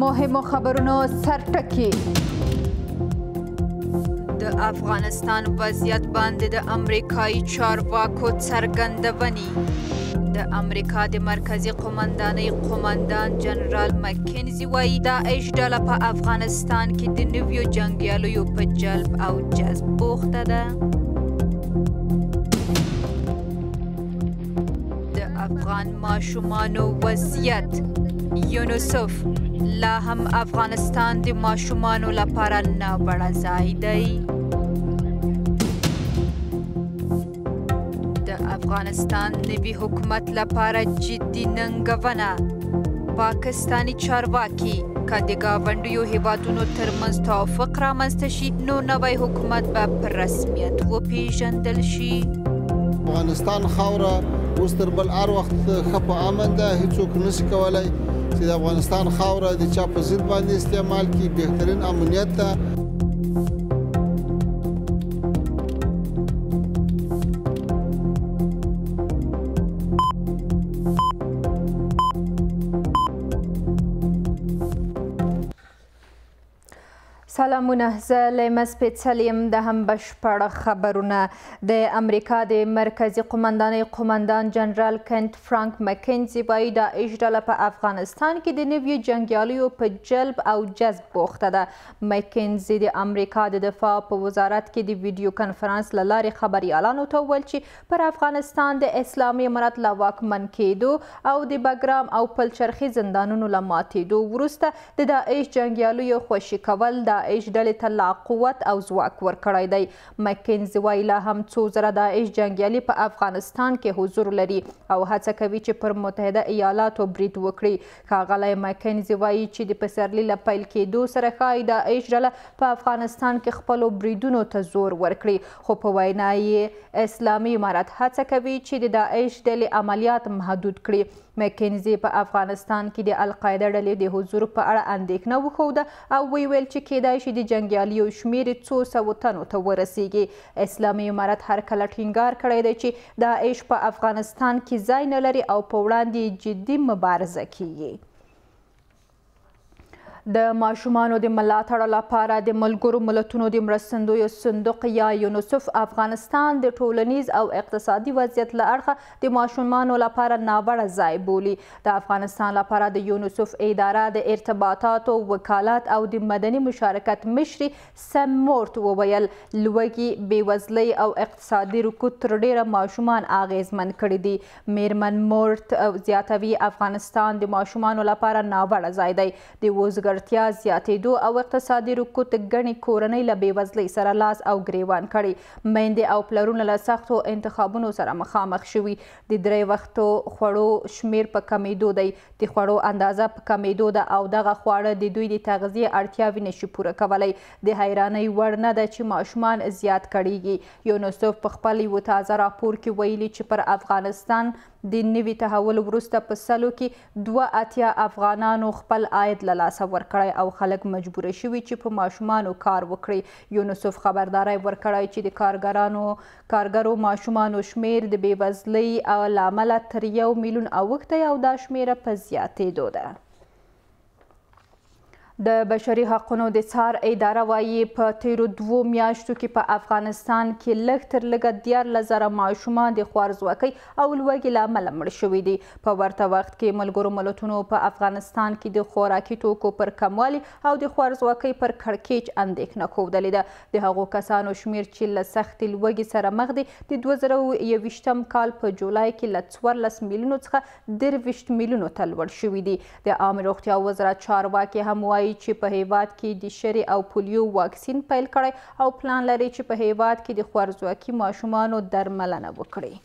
مهمو خبرونو سرټکی. د افغانستان وضعیت باندې د امریکایي چارواکو څرګندونې. د امریکا د مرکزي قومندانۍ قومندان جنرال مکنزي وایي داعش ډله په افغانستان کې د نویو جنګیالیو په جلب او جذب بوخته ده. د افغان ماشومانو وضعیت. یونیسف لا هم افغانستان د ماشومانو لپاره ناوړه ځای دی. د افغانستان نوي حکومت لپاره جدي ننګونه. پاکستاني چارواکي که د ګاونډیو هیوادونو ترمنځ توافق رامنځته شي نو نوی حکومت به په رسمیت وپیژندل شي. افغانستان خاوره اوس تر بل هر وخت ښه په امن ده. هیڅوک نشي کولی چې د افغانستان خاوره د چا په ضد باندې استعمال کړي. بهترین امنیت ده. سلامونه، زه لیمه سپیڅلې یم. د هم بشپړ خبرونه. د امریکا د مرکزي قومندانۍ قومندان جنرال کنت فرانک مکنزي وایي داعش ډله په افغانستان کې د نویو جنګیالیو په جلب او جذب بوخته ده. مکنزي د امریکا د دفاع په وزارت کې د ویډیو کنفرانس له لارې خبریالانو ته وویل چې پر افغانستان د اسلامي امارت له واکمن کېدو او د بګرام او پلچرخي زندانونو له ماتېدو وروسته د داعش جنګیالیو خوشي کول داعش ډلې ته لا قوت او ځواک ورکړی دی. مکنزي وایي لا هم څو زره داعش جنګیالي په افغانستان کې حضور لري او هڅه کوي چې پر متحده ایالاتو برید وکړي. ښاغلی مکنزي وایي چې د پسرلي له پیل کېدو سره ښایي داعش ډله په افغانستان کې خپلو بریدونو ته زور ورکړي، خو په وینا یې اسلامي امارت هڅه کوي چې د داعش ډلې عملیات محدود کړي. مکنزي په افغانستان کې د القاعده ډلې د حضور په اړه اندېښنه وښوده او ویل چې کېدای شي د جنګیالیو شمېر څو سوو تنو ته ورسیږي. اسلامي امارت هر کله ټینګار کړی دی چې داعش په افغانستان کې ځای نه لري او په وړاندې جدي مبارزه کیږي. د ماشومانو د ملاتړ لپاره د ملګرو ملتونو د مرستندویو صندوق یا یونیسف افغانستان د ټولنیز او اقتصادي وضعیت له اړخه د ماشومانو لپاره ناوړه ځای بولي. د افغانستان لپاره د یونیسف اداره د ارتباطاتو وکالت او د مدني مشارکت مشري سم مورت وویل لوږې، بېوزلۍ او اقتصادي رکود تر ډیره ماشومان اغیزمن کړي دي. میرمن مورت زیاتوي افغانستان د ماشومانو لپاره ناوړه ځای دی. د وزګر زیاتېدو او اقتصادي رکود ګڼې کورنۍ له بېوزلۍ سره لاس او ګریوان کړي. میندې او پلرونه له سختو انتخابونو سره مخامخ شوي. د 3 وختو خوړو شمیر په کمیدو دی. د خوړو اندازه په کمیدو ده او دغه خواړه د دوی د تغذیې اړتیاوې نشي پوره کولی. د حیرانۍ وړ نه ده چې ماشومان زیات کړیږي. یونیسف په خپل یو تازه راپور کې ویلي چې پر افغانستان د نوي تحول وروسته په سلو کې 82 افغانانو خپل عاید له لاسه ورکړی او خلک مجبور شوي چې په ماشومانو کار وکړي. یونیسف خبرداری ورکړی چې د کارګرو ماشومانو شمیر د بېوزلۍ له امله تر 1 میلیون اوښتی او دا شمیره په زیاتېدو ده. د بشري حقونو د څار اداره وایي په تیرو 2 میاشتو کې په افغانستان کې لږ تر لږه 14,000 ماشومان د خوارځواکۍ او لوږې له امله مړه شوي دي. په ورته وخت کې ملګرو ملتونو په افغانستان کې د خوراکي توکو پر کموالي او د خوارځواکۍ پر کړکېچ اندېښنه ښودلې ده. د هغو کسانو شمیر چې له سختې لوږې سره مخ دي د 2021 کال په جولای کې له 14 میلیونو څخه 23 میلیونو ته لوړ شوي دي. د عامې روغتیا وزارت چارواکي هم وایي چې په هیواد کې د شري او پولیو واکسین پیل کړی او پلان لري چې په هیواد کې د خوارځواکي ماشومانو درملنه وکړي.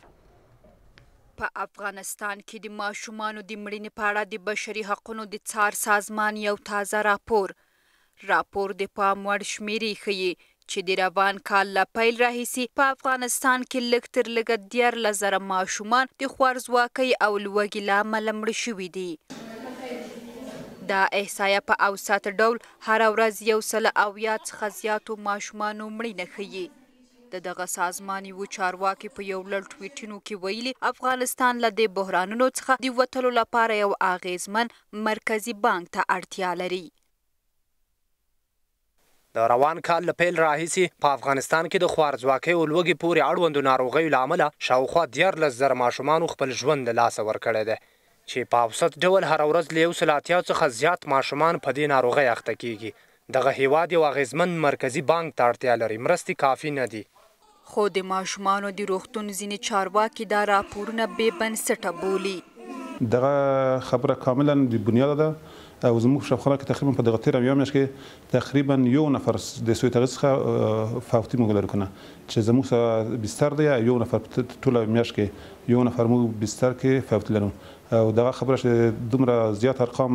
په افغانستان کې د ماشومانو د مړینې په اړه د بشري حقونو د څار سازمان یو تازه راپور د پام وړ شمیرې ښیي چې د روان کال له پیل راهیسې په افغانستان کې لږ تر لږه 14,000 ماشومان د خوارځواکۍ او لوږې له امله مړه شوي دي. دا احصایه په اوسط ډول هره ورځ 170 څخه زیاتو ماشومانو مړینه ښیي. دغه سازمان یو چارواکي په یو لړ ټویټونو کې ویلي افغانستان له دې بحرانونو څخه د وتلو لپاره یو اغیزمن مرکزی بانک ته اړتیا لري. د روان کال له پیل راهیسې په افغانستان کې د خوارځواکۍ او لوږې پورې اړوندو ناروغیو له امله شاوخوا 14,000 ماشومانو خپل ژوند له لاسه ورکړی دی چې په اوسط ډول هره ورځ له 180 څخه زیات ماشومان په دې ناروغۍ اخته کیږي. دغه هیواد یو اغیزمن مرکزی بانک ته اړتیا لري. مرستې کافي نه دي. خو د ماشومانو د روغتون ځینې چارواکي دا راپورونه بې بنسټه بولي. دغه خبره کاملا د بنیاد ده او زموږ په شفاخانه کې تقریبا په دغه تیره یو میاشت کې تقریبا یو نفر د سوی تغذیه څخه فوتي موږ لرو کنه چې زموږ سره بستر دی یو نفر ټوله میاشت کې یو نفر موږ بستر کې فوت لرو او دغه خبره چې دومره زیات ارقام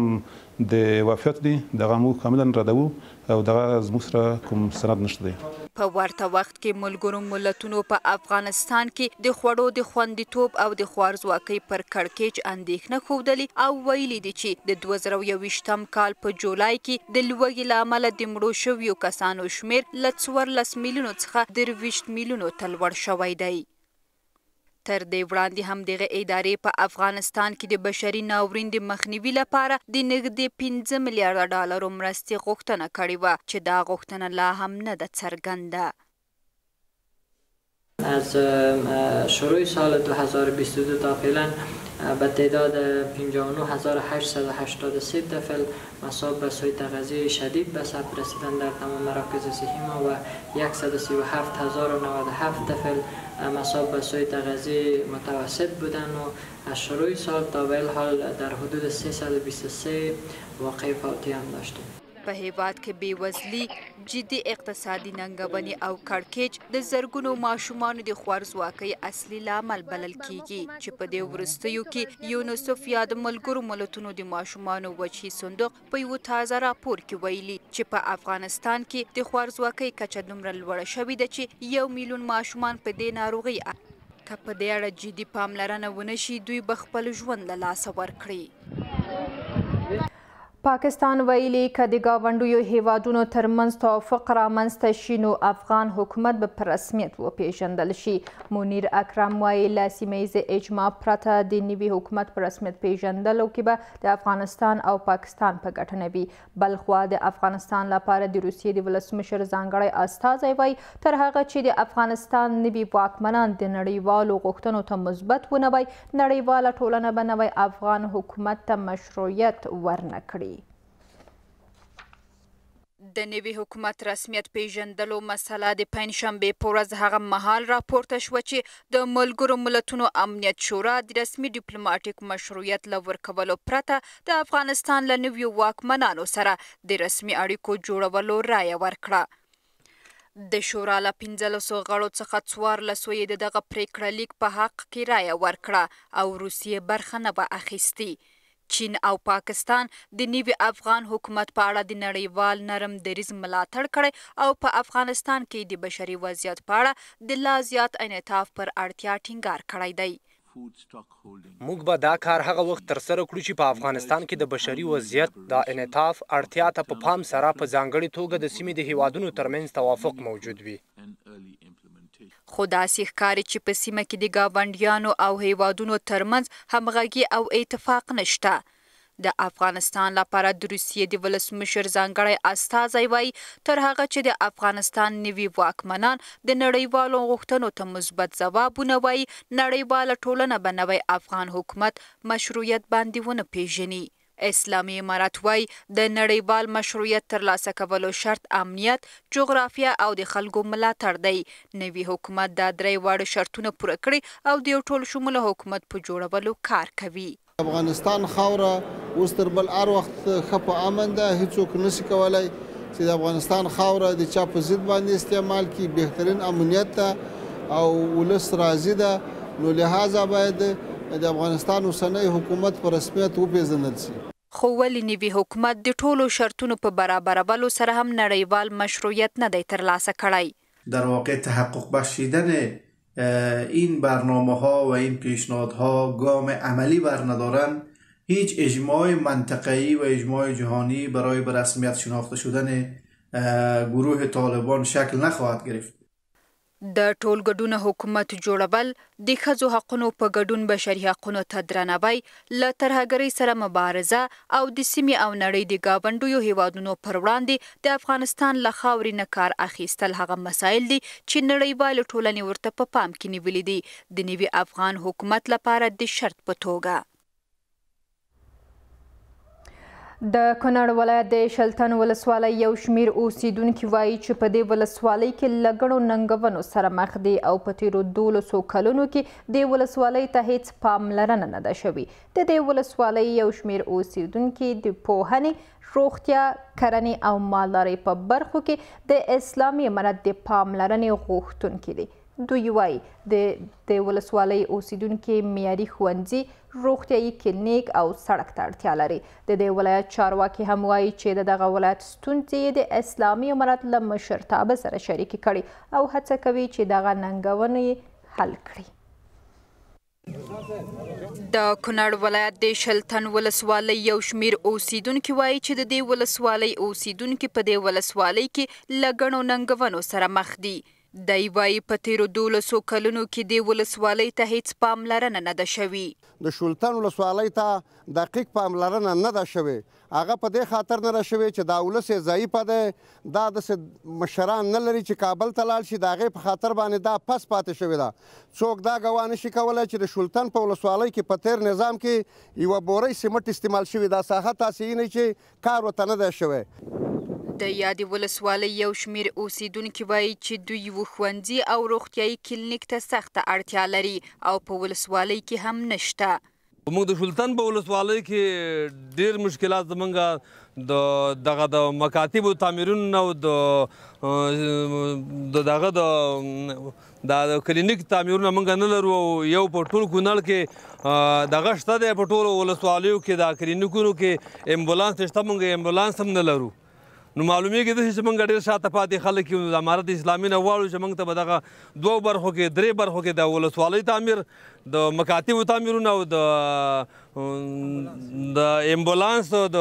د وفات دي دغه موږ کاملا ردوو او دغه زموږ سره کوم سند نشته دی. په ورته وخت کې ملګرو ملتونو په افغانستان کې د خوړو د خوندیتوب او د خوارځواکۍ پر کړکېچ اندېښنه ښودلې او ویلي دي چې د 2021م کال په جولای کې د لوږې له امله د مړو شویو کسانو شمیر له 14 میلیونو څخه 23 میلیونو ته لوړ شوی دی. تر دې وړاندې هم دغه ادارې په افغانستان کې د بشري ناورین د مخنیوي لپاره د نږدې 5 میلیارډ ډالرو مرستې غوښتنه کړې وه چې دا غوښتنه لا هم نه ده څرګنده. از شروع سال 2022 تا فعلا به تعداد 59883 طفل مصاب به سوء تغذیه شدید به ثبت رسیدن در تمام مراکز صحی ما و 137097 طفل مصاب به سوء تغذیه متوسط بودند و از شروع سال تا به حال در حدود 323 واقع فوتی هم داشتیم. په هیواد کې بیوزلي، جدي اقتصادي ننګونې او کړکېچ د زرګونو ماشومانو د خوارځواکۍ اصلي لامل بلل کیږي چې په دې وروستیو کې یونیسف یا د ملګرو ملتونو د ماشومانو وجهي صندوق په یو تازه راپور کې ویلي چې په افغانستان کې د خوارځواکۍ کچه دومره لوړه شوې ده چې 1 میلیون ماشومان په دې ناروغۍ که په دې اړه جدي پاملرنه ونه شي دوی به خپل ژوند له لاسه ورکړي. پاکستان ویلي که د ګاونډیو هیوادونو ترمنځ توافق رامنځته شي نو افغان حکومت به په رسمیت وپیژندل شي. منیر اکرم وایي له سیمه اجماع پرته د نوي حکومت په رسمیت پیژندلو کې به د افغانستان او پاکستان په ګټه نه وي. بلخوا د افغانستان لپاره د روسیې د ولسمشر ځانګړی استازی وایي تر هغه چې د افغانستان نوي واکمنان د نړیوالو غوښتنو ته مثبت ونه وایي نړیواله ټولنه به نوی افغان حکومت ته مشروعیت ورنه کړي. د نوي حکومت رسمیت پیژندلو مسله د پنجشنبې په ورځ هغه مهال راپورته شوه چې د ملګرو ملتونو امنیت شورا د رسمي ډیپلوماټیک مشروعیت له ورکولو پرته د افغانستان له نویو واکمنانو سره د رسمي اړیکو جوړولو رایه ورکړه. د شورا له 15 غړو څخه 14 یې د دغه پریکړه لیک په حق کې رایه ورکړه او روسیې برخه نه به اخیستي. چین او پاکستان د نوي افغان حکومت په اړه د نړیوال نرم دریځ ملاتړ کړی او په افغانستان کې د بشري وضعیت په اړه د لا زیات انعطاف پر اړتیا ټینګار کړی دی. موږ به دا کار هغه وخت ترسره کړو چې په افغانستان کې د بشري وضعیت د انعطاف اړتیا ته په پام سره په ځانګړې توګه د سیمې د هیوادونو ترمنځ توافق موجود وي. خو داسې ښکاري چې په سیمه کې د ګاونډیانو او هیوادونو ترمنځ همغږي او اتفاق نشته. د افغانستان لپاره د روسیې د ولسمشر ځانګړی استازی وایي تر هغه چې د افغانستان نوي واکمنان د نړیوالو غوښتنو ته مثبت ځوابونه وایي نړیواله ټولنه به نوی افغان حکومت مشروعیت باندې ونه پیژني. اسلامي امارات وایي د نړیوال مشروعیت ترلاسه کولو شرط امنیت، جغرافیه او د خلکو ملاتړ دی. نوي حکومت دا 3 واړه شرطونه پوره کړي او د یو ټول شموله حکومت په جوړولو کار کوي. افغانستان خاوره اوس تر بل هر وخت ښه په امن ده. هیڅوک نشي کولی چې د افغانستان خاوره د چا په ضد باندې استعمال کړي. بهترین امنیت ته او ولس راضي ده نو لهذا باید د افغانستان اوسنی حکومت په رسمیت وپیژندل شي. خو ولې نوي حکومت د ټولو شرطونو په برابرولو سره هم نړیوال مشروعیت نه دی ترلاسه کړی؟ در واقع تحقق بخشیدن این برنامه ها و این پیشنهادها گام عملی بر ندارند هیچ اجماع منطقه‌ای و اجماع جهانی برای به رسمیت شناخته شدن گروه طالبان شکل نخواهد گرفت. د ټول ګډون حکومت جوړول د ښځو حقونو په ګډون بشري حقونو ته درناوی له ترهګرۍ سره مبارزه او د سیمې او نړۍ د ګاونډیو هیوادونو پر وړاندې د افغانستان له خاورې نه کار اخیستل هغه مسایل دي چې نړیوالې ټولنې ورته په پام کې نیولي دي د نوي افغان حکومت لپاره د شرط په توګه. د کونړ ولایت د شلتن ولسوالۍ یو شمیر اوسیدونکي وایي چې په دې ولسوالۍ کې له ګڼو ننګونو سره مخ دي او په تیرو 12 کلونو کې د ولسوالۍ ته هیڅ پاملرنه نه ده شوې. د دې ولسوالۍ یو شمیر اوسیدونکي د پوهنې، روغتیا، کرنې او مالدارۍ په برخو کې د اسلامي امارت د پاملرنې غوښتونکي دي. دوی وایي د ولسوالۍ اوسیدونکي معیاري ښوونځي، روغتیایي کلینیک او سړک ته اړتیا لري. د دې ولایت چارواکي هم وایي چې د دغه ولایت ستونزې د اسلامي امارت له مشرتابه سره شریکې کړي او هڅه کوي چې دغه ننګونې حل کړي. د کونړ ولایت د شلتن ولسوالۍ یو شمیر اوسیدونکي وایي چې د دې ولسوالۍ اوسیدونکي په دې ولسوالۍ کې له ګڼو ننګونو سره مخ دي. دی وایي په تیرو 12 کلونو کې د ولسوالۍ ته هیڅ پاملرنه نه ده شوې. د شلتن ولسوالۍ ته دقیق پاملرنه نه ده شوې. هغه په دې خاطر نه ده شوې چې دا ولس یې ضعیفه دی، دا داسې مشران نه لري چې کابل ته لاړ شي، د هغې په خاطر باندې دا پس پاتې شوې ده. څوک دا ګواه نشي کولی چې د شلتن په ولسوالۍ کې په تیر نظام کې یوه بورۍ سمټ استعمال شوي، دا ساحه تاسیسي نه چې کار ورته نه دی شوی. د یادې ولسوالۍ یو شمیر اوسیدونکي وایي چې دوی یو ښوونځي او روغتیایي کلینیک ته سخته اړتیا لري او په ولسوالۍ کې هم نشته. موږ د شلتن په ولسوالۍ کې ډېر مشکلات زموږ د مکاتبو تعمیرونو او د کلینیک تعمیرونه موږ نه لرو. یو په ټول کونړ کې دغه شته دی، په ټولو ولسوالیو کې د کلینیکونو کې امبولانس شته، موږ امبولانس هم نه لرو. نو معلومیږي داسې چې موږ ډېر شاته پاتې خلک یو. د امارت اسلامي نه غواړو چې موږ ته به دغه 2 برخو کې 3 برخو کې د ولسوالۍ تعمیر، د مکاتبو تعمیرونه او د امبولانس او د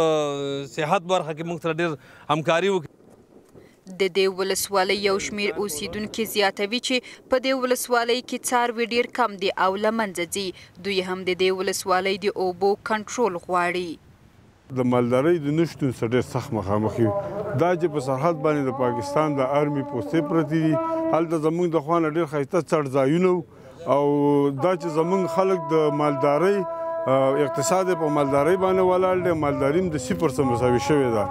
صحت برخه کې موږ سره ډېر همکاري وکړي. د دې ولسوالۍ یو شمیر اوسیدونکي زیاتوي چې په دې ولسوالۍ کې څاروي ډېر کم دي او له منځه ځي. دوی هم د دې ولسوالۍ د اوبو کنټرول غواړي. د مالدارۍ د نشتون سره ډېر سخت مخامخ یو. دا چې په سرحد باندې د پاکستان د آرمي پوستې پرتې دي، هلته زموږ د خوا نه ډېر ښایسته څړ ځایونه او دا چې زموږ خلک د مالدارۍ اقتصاد په مالدارۍ باندې ولاړ دی، مالداري هم د 0 سره مساوي شوې ده.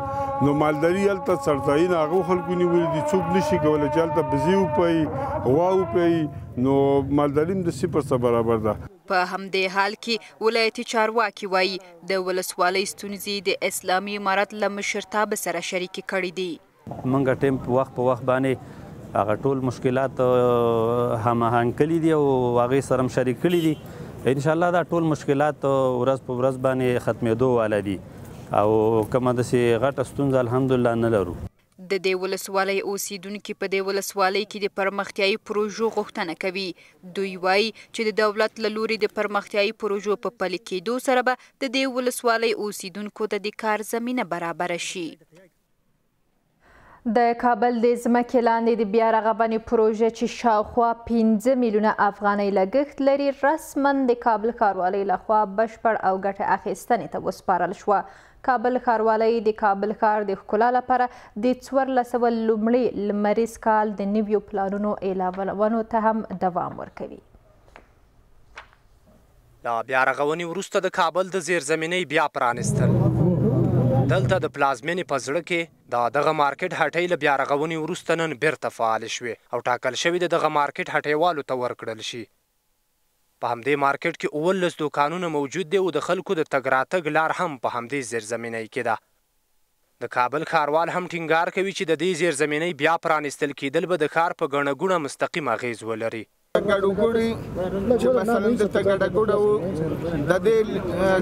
نو مالداري هلته څړځایونه هغو خلکو نیولي دي، څوک نشي کولی چې هلته بزې وپیي، غوا وپیي، نو مالداري هم د 0 سره برابر ده. په همدې حال کې ولایتي چارواکي وایي د ولسوالۍ ستونزې د اسلامي امارت له مشرتابه سره شریکې کړي دي. موږ ټیم په وخت باندې هغه ټول مشکلات هماهنګ کړي دي او هغې سره هم شریک کړي دي. انشاءالله دا ټول مشکلات ورځ په ورځ باندې ختمېدو والا دي او کومه داسې غټه ستونزه الحمدلله نه لرو. د دې ولسوالۍ اوسیدونکي په دې ولسوالۍ کې د پرمختیایي پروژو غوښتنه کوي. دوی وایي چې د دولت له لوري د پرمختیایي پروژو په پلي کېدو سره به د دې ولسوالۍ اوسیدونکو ته د کار زمینه برابره شي. د کابل د ځمکې لاندې د بیا رغونې پروژه چې شاوخوا 5 میلیونه افغانۍ لګښت لري رسما د کابل ښاروالۍ لخوا بشپړ او ګټه اخیستنې ته وسپارل شوه. کابل ښاروالۍ د کابل ښار د ښکلا لپاره د 1400 لومړي لمریز کال د نویو پلانونو اعلانولو ته هم دوام ورکوي. د بیا رغونې وروسته د کابل د زیرزمینۍ بیا پرانیستل. دلته د پلازمینې په زړه کې دغه مارکیټ هټۍ له بیا رغونې وروسته نن بیرته فعال شوې او ټاکل شوي دغه مارکیټ هټیوالو ته ورکړل شي. په همدې مارکیټ کې 19 دوکانونه موجود دي او د خلکو د تګ راتګ لار هم په همدې زیرزمینۍ کې ده. د کابل ښاروال هم ټینګار کوي چې د دې زیرزمینۍ بیا پرانیستل کېدل به د ښار په ګڼه ګوڼه مستقیم اغیز ولري. ګډوګوړي چې مثلا دلته ګډوګوړه وو، د دې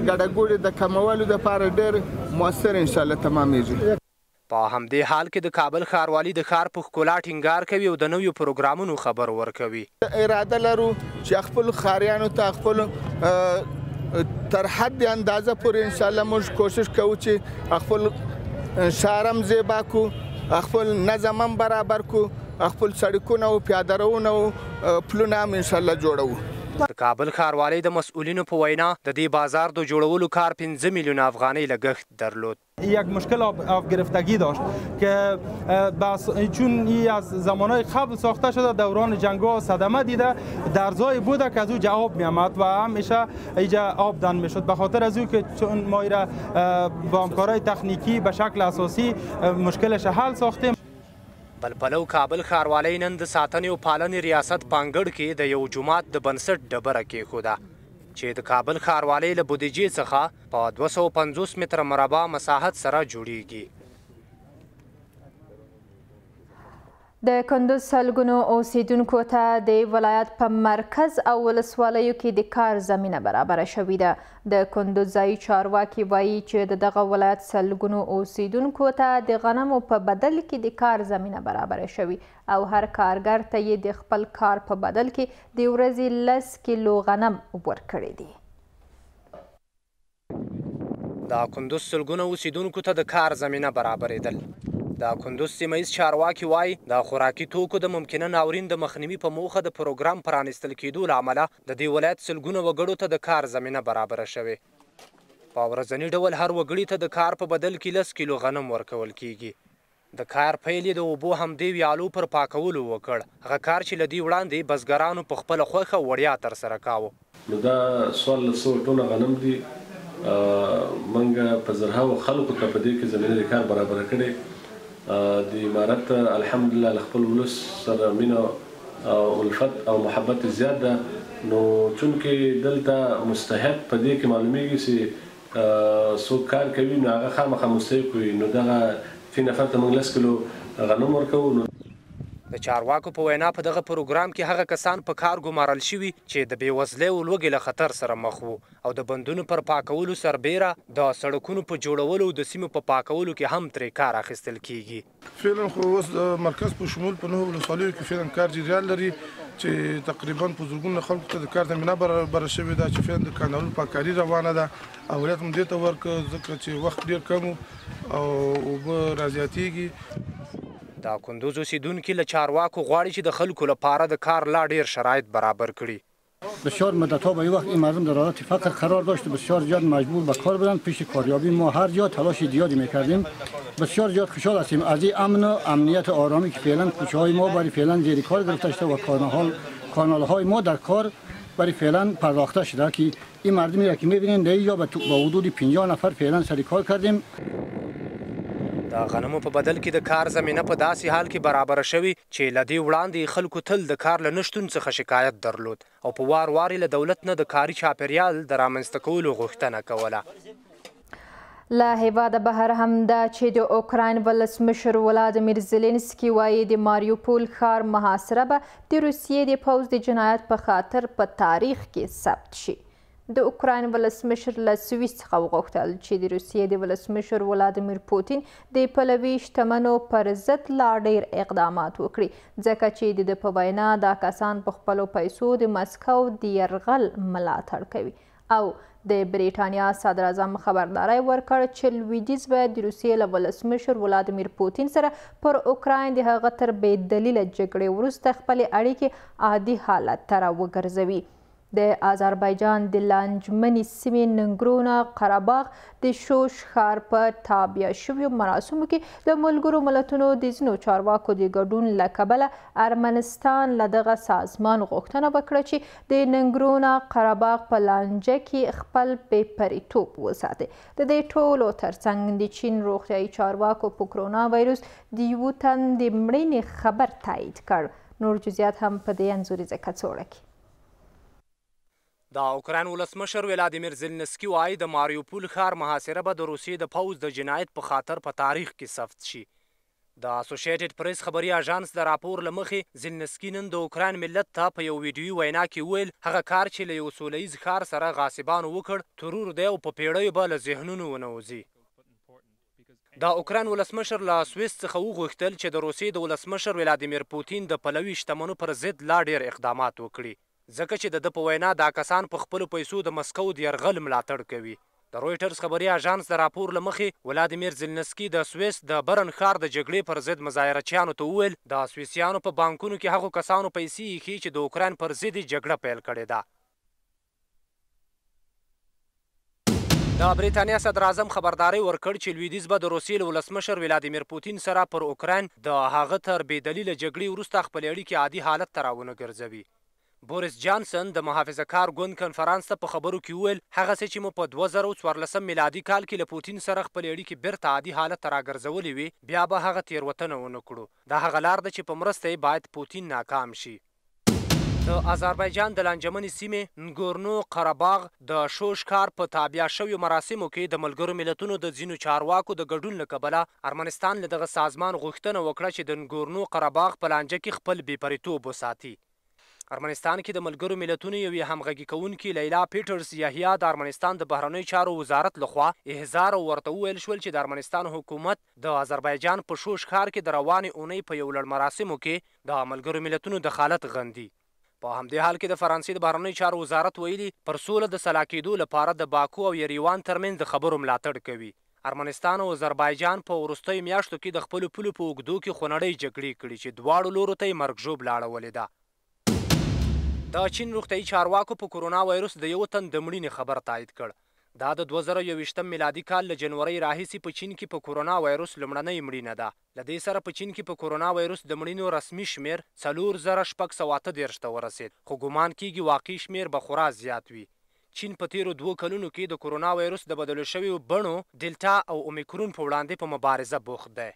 ګډوګوړي د کمولو دپاره ډېر مؤثر انشاءالله تمامیږي. په همدې حال کې د کابل ښاروالي د ښار په ښکلا ټینګار کوي او د نویو پروګرامونو خبر ورکوي. اراده لرو چې خپل ښاریانو ته خپل تر حد اندازه پورې انشاءالله موږ کوشش کوو چې خپل ښار هم زیبا کړو، خپل نظم هم برابر کړو خپل سړکونه او پیاده روونه او پلونه هم انشاءالله جوړوو. د کابل ښاروالۍ د مسئولینو په وینا د دې بازار د جوړولو کار 5 میلیون افغانۍ لګښت درلود. یک مشکل آب گرفتگی داشت که چون این از زمانهای قبل ساخته شده دوران جنگ‌ها صدمه دیده درزای بوده که از او جواب می آمد و همیشه اینجا آب دن می شد. به خاطر از او که چون ما را با همکارای تکنیکی به شکل اساسی مشکلش حل ساختیم. بل پلو کابل ښاروالۍ نن د ساتنې او پالنې ریاست پانګړ کې د یو جومات د بنسټ ډبره کېښوده چې د کابل ښاروالۍ له بودیجې څخه په 250 متره مربع مساحت سره جوړیږي. د کندوز سلګونو اوسیدونکو ته د ولایت په مرکز او ولسوالیو کې د کار زمینه برابره شوې ده. د کندوز ځایي چارواکي وایي چې دغه ولایت سلګونو اوسیدونکو ته د غنمو په بدل کې د کار زمینه برابره شوې او هر کارګر ته یې د خپل کار په بدل کې د ورځې 10 کیلو غنم ورکړي دي. د کندوز سلګونو اوسیدونکو ته د کار زمینه برابرېدل. د کندوز سیمهیز چارواکي وایي د خوراکي توکو د ممکنه ناورین د مخنیوي په موخه د پروګرام پرانیستل کېدو له امله د دې ولایت سلګونه وګړو ته د کار زمینه برابره شوې. په ورځني ډول هر وګړي ته د کار په بدل کې 10 کیلو غنم ورکول کیږي. د کار پیل یې د اوبو همدې ویالو پر پاکولو وکړ، هغه کار چې له دې وړاندې بزګرانو په خپله خوښه وړیا ترسره کاوه. نو دا 1400 ټنه غنم دي، موږ په زرهاوو خلکو ته په دې کې زمینه د کار برابره کړې. د امارت الحمدلله له خپل ولس سره مینه او الفت او محبت زیات ده، نو چونکې دلته مستحق په دې کې معلومیږي چې څوک کار کوي نو هغه خامخا مستحق وي. نو دغه فی نفر ته موږ 10 کیلو غنم ورکوو. د چارواکو په وینا په دغه پروګرام کې هغه کسان په کار ګمارل شوي چې د بېوزلۍ او لوږې له خطر سره مخ وو او د بندونو پر پاکولو سربیره د سړکونو په جوړولو او د سیمو په پاکولو کې هم ترې کار اخیستل کیږي. فعلا خو اوس د مرکز په شمول په 9 ولسوالیو کې فعلا کار جریان لري چې تقریبا په زرګونو خلکو ته د کار زمینه برابره شوې ده چې فعلا د کانالونو پاککاري روانه ده. اولویت هم دې ته ورکړه ځکه چې وخت ډېر کم او اوبه رازیاتېږي. د کندوز اوسیدونکي له چارواکو غواړي چې د خلکو لپاره د کار لا ډیر شرایط برابر کړي. بسیار مدت‌ها به وقت این مردم در حالت فقر قرار داشت و بسیار زیاد مجبور به کار بودند. پیش کاریابی ما هر جا تلاش زیادی می‌کردیم. بسیار زیاد خوشحال هستیم از این امن و امنیت آرامی که فعلا کوچه‌های ما برای فعلا زیر کار گرفته شده و کانال‌های ما در کار برای فعلا پرداخته شده که این مردمی را که می‌بینید در اینجا با حدود 50 نفر فعلا سر کار کردیم. د غنمو په بدل کې د کار زمینه په داسې حال کې برابره شوي چې له دې وړاندې خلکو تل د کار له نشتون څخه شکایت درلود او په وار وار له دولت نه د کاري چاپیریال د رامنځته کولو غوښتنه کوله. له هیواده بهر هم دا چې د اوکراین ولسمشر ولادیمیر زلنسکي وایي د ماریوپول ښار محاصره به د روسیې د پوځ د جنایت په خاطر په تاریخ کې ثبت شي. د اوکراین ولسمشر له سویس څخه وغوښتل چې د روسیې د ولسمشر ولادیمیر پوتین د پلوي شتمنو پر ضد لا ډیر اقدامات وکړي ځکه چې د ده په وینا دا کسان په خپلو پیسو د مسکو د یرغل ملاتړ کوي او د بریټانیا صدراعظم خبرداری ورکړ چې لویدیځ باید د روسیې له ولسمشر ولادیمیر پوتین سره پر اوکراین د هغه تر بې دلیله جګړې وروسته خپلې اړیکې عادي حالت ته راوګرځوي. د آذربایجان د لانجمنې سیمې ننګرونه قرهباغ د شوش ښار په تابع شویو مراسمو کې د ملګرو ملتونو د ځینو چارواکو د ګډون له کبله ارمنستان له دغه سازمان غوښتنه وکړه چې د ننګرونه قرهباغ په لانجه کې خپل بېپریتوب وساتي. د دې ټولو ترڅنګ د چین روغتیایي چارواکو په کرونا وایروس د یوه تن د مړینې خبر تایید کړ. نور جزئیات هم په دې انځوریزه کڅوړه کې. د اوکراین ولسمشر ولادیمیر زلنسکي وایي د ماریوپول ښار محاصره به د روسیې د پوځ د جنایت په خاطر په تاریخ کې ثبت شي. د اسوسییټډ پریس خبري اژانس د راپور له مخې زلنسکي نن د اوکراین ملت ته په یو ویډیوي وینا کې وویل هغه کار چې له یو سوله ییز ښار سره غاصبانو وکړ ترور دی او په پیړیو به له ذهنونو ونوځي. د اوکراین ولسمشر له سویس څخه وغوښتل چې د روسیې د ولسمشر ولادیمیر پوتین د پلوي شتمنو پر ضد لا ډیر اقدامات وکړي ځکه چې د ده په وینا دا کسان په خپلو پیسو د مسکو د یرغل ملاتړ کوي. د رویټرز خبري اژانس د راپور له مخې ولادیمیر زلنسکي د سویس د برن ښار د جګړې پر ضد مظاهرچیانو ته وویل د سویسیانو په بانکونو کې هغو کسانو پیسې ایښي چې د اوکراین پر ضد یې جګړه پیل کړې ده. د برېټانیا صدراعظم خبرداری ورکړ چې لویدیځ به د روسیې له ولسمشر ولادیمیر پوتین سره پر اوکراین د هغه تر بې دلیله جګړې وروسته خپلې اړیکې عادي حالت ته راونه ګرځوي. بوریس جانسن د محافظه کار ګوند کنفرانس ته په خبرو کې وویل هغسې چې مو په 2014 میلادي کال کې له پوتین سره خپلې اړیکې بیرته عادي حالت ته راګرځولې وي بیا به هغه تېروتنه ونه کړو. دا هغه لار ده چې په مرسته یې باید پوتین ناکام شي. د آذربایجان د لانجمنې سیمې نګورنو قرهباغ د شوشکار په تابع شویو مراسمو کې د ملګرو ملتونو د ځینو چارواکو د ګډون له کبله ارمنستان له دغه سازمان غوښتنه وکړه چې د نګورنو قرهباغ په لانجه کې خپل بېپریتوب وساتي. ارمنستان کې د ملګرو ملتونو یوې همغږي کوونکي لیلا پیټرز یحیی د ارمنستان د بهرنیو چارو وزارت لخوا احضار ورته وویل شول چې د ارمنستان حکومت د آذربایجان په شوشکار کې د روانې اونۍ په یو لړ مراسمو کې د ملګرو ملتونو دخالت غندي. په همدې حال کې د فرانسې د بهرنیو چارو وزارت ویلي پر سوله د سلا کېدو لپاره د باکو او یریوان ترمنځ د خبرو ملاتړ کوي. ارمنستان او آذربایجان په وروستیو میاشتو کې د خپلو پولو په اوږدو کې خونړۍ جګړې کړي چې دواړو لورو ته یې مرګ ژوبله اړولې ده. د چین روغتیایي چارواکو په کورونا وایرس د یو تن د مړینې خبر تایید کړ. دا د 2021 میلادي کال له جنورۍ راهیسې په چین کې په کورونا وایرس لومړنۍ مړینه ده. له دې سره په چین کې په کورونا وایرس د مړینو رسمي شمېر 4638 ته ورسېد خو ګمان کېږي واقعي شمېر به خورا زیات وي. چین په تیرو 2 کلونو کې د کورونا وایرس د بدلو شویو بڼو ډیلټا او اومیکرون په وړاندې په مبارزه بوخت دی.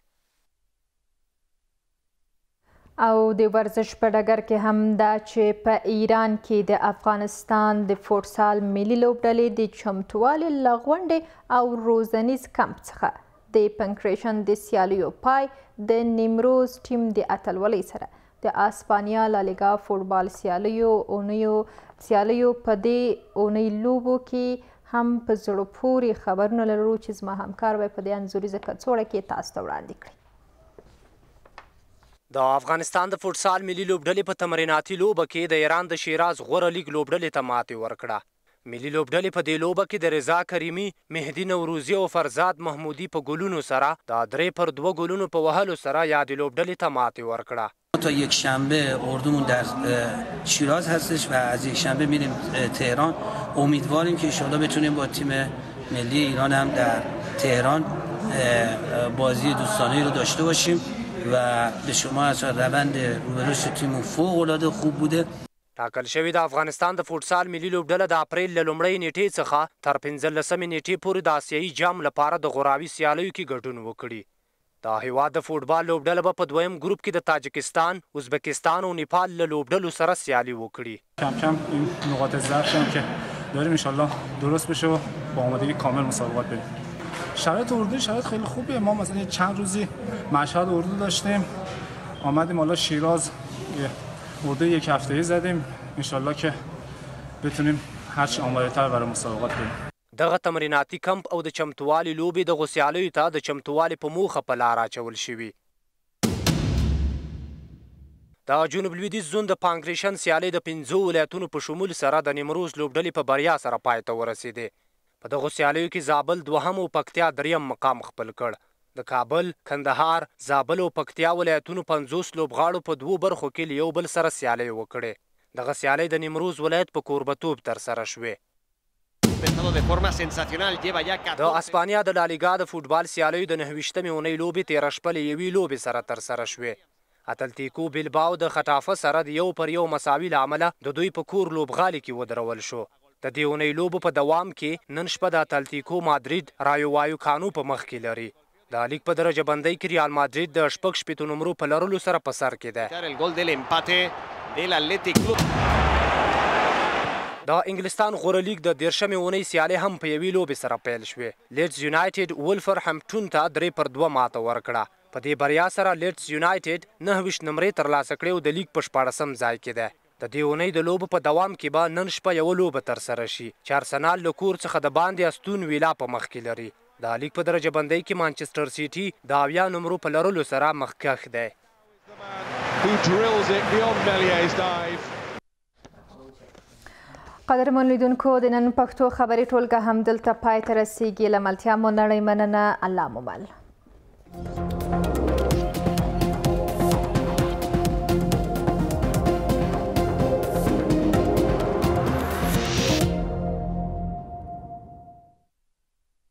او د ورزش په ډګر کې هم دا چې په ایران کې د افغانستان د فوټسال ملي لوبډلې د چمتووالي له غونډې او روزنیز کمپ څخه د پنکریشن د سیالیو پای د نیمروز ټیم د اتلولۍ سره د اسپانیا لالیګا فوټبال سیالیو په دې اونۍ لوبو کې هم په زړه پورې خبرونه لرو چې زما همکار به په دې انځوریزه کڅوړه کې تاسو ته وړاندې کړي. د افغانستان د فوټسال ملي لوبډلې په تمریناتي لوبه کې د ایران د شیراز غوره لیګ لوبډلې ته ماتې ورکړه. ملي لوبډلې په دې لوبه کې د رضا کریمي، مهدي نوروزي او فرزاد محمودي په گلونو سره د 3-2 گلونو په وهلو سره یادې لوبډلې ته ماتې ورکړه. تا یک شنبه اردومون در شیراز هستش و از یک شنبه میریم تهران. امیدواریم که ان شاءالله بتونیم با تیم ملی ایران هم در تهران بازی دوستانه رو داشته باشیم و به شما از روند روبروش تیمون فوق العاده خوب بوده. ټاکل شوې د افغانستان د فوټسال ملي لوبډله د اپریل له لومړۍ نیټې څخه تر 15مې نیټې پورې د آسیایي جام لپاره د غوراوي سیالیو کې ګډون وکړي. د هیواد د فوټبال لوبډله به په دویم ګروپ کې د تاجکستان، ازبکستان او نیپال له لوبډلو سره سیالي وکړي. کم کم این نقاط ضعف هم که داریم ان شاءالله درست بشه و با آمادگی کامل مسابقات بریم. شرایط اردو شرایط خیلی خوبه. ما مثلا چند روزی مشهد اردو داشتیم، آمدیم حالا شیراز اردو یک هفته‌ای زدیم، ان شاءالله که بتونیم هر چی آماده‌تر برای مسابقات بریم. دغه تمریناتي کمپ او د چمتووالي لوبې دغو سیالیو ته د چمتووالي په موخه په لار اچول شوي. د جنوب لویدیځ زون د پانکریشن سیالۍ د 5 ولایتونو په شمول سره د نیمروز لوبډلې په بریا سره پای ته ورسېدې. په دغو سیالیو کې زابل 2 او پکتیا 3 مقام خپل کړ. د کابل، کندهار، زابل او پکتیا ولایتونو 50 لوبغاړو په 2 برخو کې یو بل سره سیالۍ وکړې. دغه سیالۍ د نیمروز ولایت په کوربتوب ترسره شوې. د اسپانیا د لالیګا د فوټبال سیالیو د 29مې اونۍ لوبې تېره شپه له یوې لوبې سره ترسره شوې. اتلتیکو بیلباو د خطافه سره د 1-1 مساوي له امله د دوی په کور لوبغالي کې ودرول شو. د دې اونۍ لوبو په دوام کې نن شپه د اتلتیکو مادرید رایو وایوکانو په مخ کې لري. د لیګ په درجه بندۍ کې ریال مادرید د 6 نمرو په لرلو سره په سر کې ده. د انګلستان غوره لیګ د 13مې اونۍ سیالۍ هم په یوې لوبې سره پیل شوې. لیډز یونایټډ ولفرهمپټون ته 3-2 ماته ورکړه. په دې بریا سره لیډز یونایټډ 29 نمرې ترلاسه کړې او د لیګ په 14م ځای کې ده. د دې اونۍ د لوبو په دوام کې به نن شپه یوه لوبه ترسره شي چې ارسنال له کور څخه د باندې استون ویلا په مخ کې لري. د لیګ په درجه بندۍ کې مانچسټر سیټي د 70 نمرو په لرلو سره مخکښ دی. قدرمن لیدونکو د نن پښتو خبري ټولګه هم دلته پای ته رسیږي. له ملتیا مو نړۍ مننه. الله مو مل.